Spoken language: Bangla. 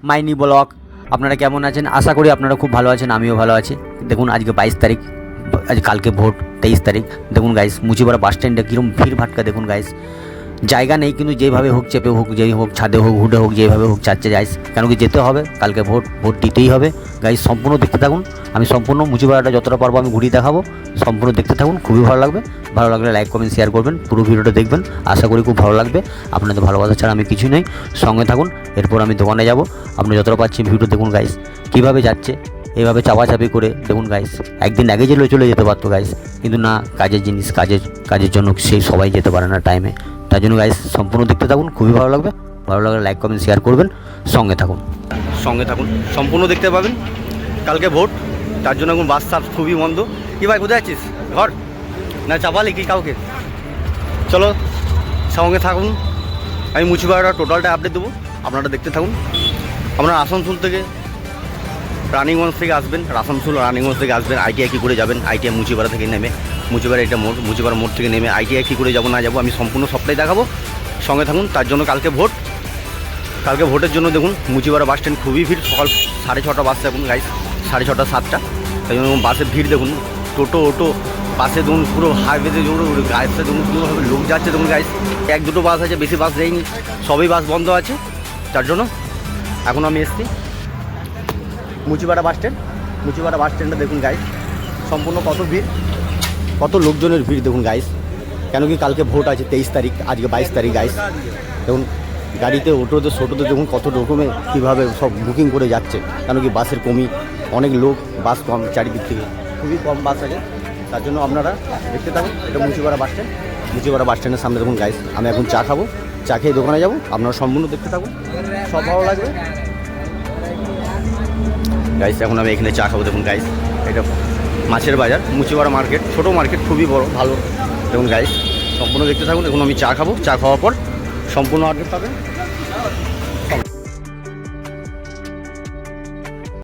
মাইনি ব্লগ, আপনারা কেমন আছেন? আশা করি আপনারা খুব ভালো আছেন, আমিও ভালো আছি। দেখুন আজকে 22 তারিখ, আজ কালকে ভোট 23 তারিখ। দেখুন গাইস, মুচিপাড়া বাস স্ট্যান্ডে কীরকম ভিড় ভাটকা দেখুন গাইস। জায়গা নেই, কিন্তু যেভাবে হোক চেপে হোক, যেই হোক ছাদে হোক হুডে হোক, যেভাবে হোক চাচ্ছে যাইস, কেন কি যেতে হবে, কালকে ভোট দিতেই হবে। গাইস সম্পূর্ণ দেখতে থাকুন, আমি সম্পূর্ণ মুচিপাড়াটা যতটা পারবো আমি ঘুরিয়ে দেখাবো। সম্পূর্ণ দেখতে থাকুন, খুবই ভালো লাগবে। ভালো লাগলে লাইক কমেন্ট শেয়ার করবেন, পুরো ভিডিওটা দেখবেন, আশা করি খুব ভালো লাগবে। আপনাদের ভালোবাসা ছাড়া আমি কিছু নেই, সঙ্গে থাকুন। এরপর আমি দোকানে যাব, আপনি যতটা পাচ্ছি ভিডিও দেখুন গাইস, কীভাবে যাচ্ছে এইভাবে চাপাচাপি করে। দেখুন গাইস, একদিন আগে চলে যেতে পারতো গাইস, কিন্তু না, কাজের জিনিস, কাজের জন্য সেই সবাই যেতে পারে না টাইমে। তার জন্য গাইস সম্পূর্ণ দেখতে থাকুন, খুবই ভালো লাগবে। ভালো লাগলে লাইক কমেন্ট শেয়ার করবেন, সঙ্গে থাকুন সম্পূর্ণ দেখতে পাবেন। কালকে ভোট, তার জন্য এখন বাস সার্ভ খুবই বন্ধ। কি ভাই, কোথায় আছিস? ঘর না চাপালি কি কাউকে? চলো সঙ্গে থাকুন, আমি মুচিপাড়াটা টোটালটা আপডেট দেবো, আপনারা দেখতে থাকুন। আপনারা আসানসোল থেকে রানিগঞ্জ থেকে আসবেন, রানিগঞ্জ থেকে আসবেন, আইটিআই কী করে যাবেন, আইটিআই মুচিপাড়া থেকে নেমে, মুচিপাড়া এটা মোড়, মুচিপাড়া মোড় থেকে নেমে আইটিআই কী করে যাবো না যাবো আমি সম্পূর্ণ সবটাই দেখাবো, সঙ্গে থাকুন। তার জন্য কালকে ভোটের জন্য দেখুন মুচিপাড়া বাস স্ট্যান্ড খুবই ভিড়। সকাল 6:30 বাস এখন গাইস, 6:30 7টা। তাই জন্য বাসের ভিড় দেখুন, টোটো অটো বাসে দেখুন পুরো হাইওয়েতে দেখুন, গাইসে দেখুন পুরোভাবে লোক যাচ্ছে দেখুন গাইস। 1-2 বাস আছে, বেশি বাস দেয়নি, সবই বাস বন্ধ আছে। তার জন্য এখন আমি এসছি মুচিপাড়া বাস স্ট্যান্ডে দেখুন গাইস, সম্পূর্ণ কত ভিড়, কত লোকজনের ভিড় দেখুন গাইস। কেন কি কালকে ভোট আছে 23 তারিখ, আজকে 22 তারিখ গাইস। দেখুন গাড়িতে অটোতে ছোটোতে দেখুন কত রকমের কীভাবে সব বুকিং করে যাচ্ছে, কেন কি বাসের কমি, অনেক লোক, বাস কম, চারিদিক থেকে খুবই কম বাস আছে। তার জন্য আপনারা দেখতে থাকুন। এটা মুচিপাড়া বাস স্ট্যান্ডের সামনে দেখুন গাইস। আমি এখন চা খাবো, চা খেয়ে দোকানে যাবো, আপনারা সম্পূর্ণ দেখতে থাকুন, সব ভালো লাগবে গাইস। এখন আমি এখানে চা খাবো, দেখুন গাইস, এটা মাছের বাজার, মুচিপাড়া মার্কেট, ছোটো মার্কেট, খুবই বড়, ভালো। দেখুন গাইস সম্পূর্ণ দেখতে থাকুন। এখন আমি চা খাবো, চা খাওয়ার পর সম্পূর্ণ আপডেট পাবেন,